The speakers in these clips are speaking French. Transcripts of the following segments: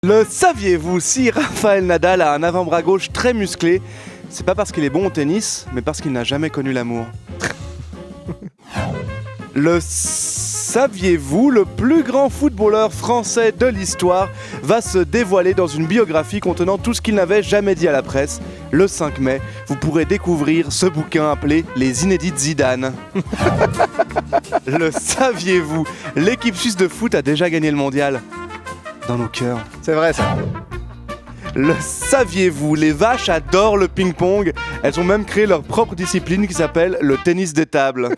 Le saviez-vous, si Rafael Nadal a un avant-bras gauche très musclé, c'est pas parce qu'il est bon au tennis, mais parce qu'il n'a jamais connu l'amour. Le saviez-vous, le plus grand footballeur français de l'histoire va se dévoiler dans une biographie contenant tout ce qu'il n'avait jamais dit à la presse. Le 5 mai, vous pourrez découvrir ce bouquin appelé Les Inédites Zidane. Le saviez-vous, l'équipe suisse de foot a déjà gagné le mondial. Dans nos cœurs. C'est vrai ça. Le saviez-vous, les vaches adorent le ping-pong. Elles ont même créé leur propre discipline qui s'appelle le tennis des tables.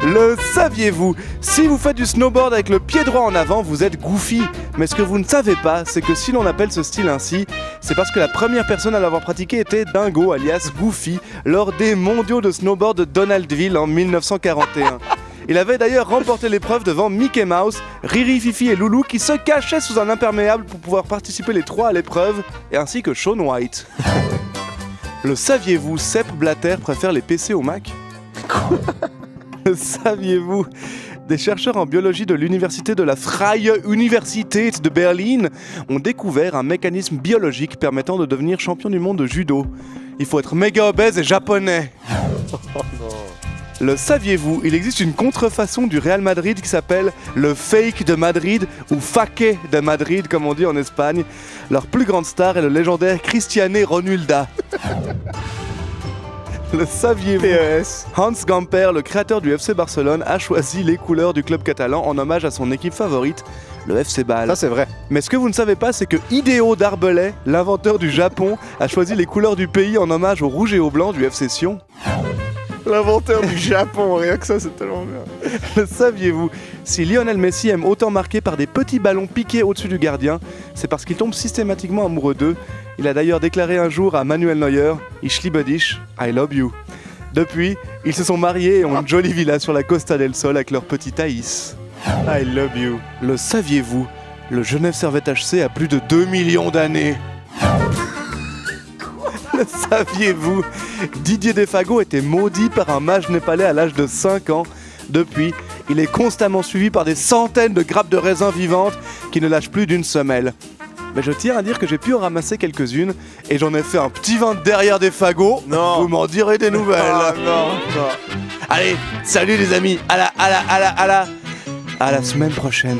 Le saviez-vous, si vous faites du snowboard avec le pied droit en avant, vous êtes goofy. Mais ce que vous ne savez pas, c'est que si l'on appelle ce style ainsi, c'est parce que la première personne à l'avoir pratiqué était Dingo, alias Goofy, lors des mondiaux de snowboard de Donaldville en 1941. Il avait d'ailleurs remporté l'épreuve devant Mickey Mouse, Riri, Fifi et Loulou qui se cachaient sous un imperméable pour pouvoir participer les trois à l'épreuve, et ainsi que Shaun White. Le saviez-vous, Sepp Blatter préfère les PC au Mac ? Le saviez-vous, des chercheurs en biologie de l'université de la Freie Universität de Berlin ont découvert un mécanisme biologique permettant de devenir champion du monde de judo. Il faut être méga obèse et japonais. Le saviez-vous, il existe une contrefaçon du Real Madrid qui s'appelle le Fake de Madrid ou Faque de Madrid comme on dit en Espagne. Leur plus grande star est le légendaire Cristiano Ronaldo. Le saviez-vous, Hans Gamper, le créateur du FC Barcelone, a choisi les couleurs du club catalan en hommage à son équipe favorite, le FC Bâle. Ça c'est vrai. Mais ce que vous ne savez pas, c'est que Hideo Darbelay, l'inventeur du Japon, a choisi les couleurs du pays en hommage au rouge et au blanc du FC Sion. L'inventeur du Japon, rien que ça c'est tellement bien. Le saviez-vous, si Lionel Messi aime autant marquer par des petits ballons piqués au-dessus du gardien, c'est parce qu'il tombe systématiquement amoureux d'eux. Il a d'ailleurs déclaré un jour à Manuel Neuer « Ich liebe dich, I love you ». Depuis, ils se sont mariés et ont une jolie villa sur la Costa del Sol avec leur petit Thaïs. I love you. Le saviez-vous, le Genève Servette HC a plus de 2 millions d'années. Le saviez-vous, Didier Defago était maudit par un mage népalais à l'âge de 5 ans. Depuis, il est constamment suivi par des centaines de grappes de raisins vivantes qui ne lâchent plus d'une semelle. Mais je tiens à dire que j'ai pu en ramasser quelques-unes et j'en ai fait un petit vin derrière Defago. Non. Vous m'en direz des nouvelles. Ah, non. Allez, salut les amis, à la semaine prochaine.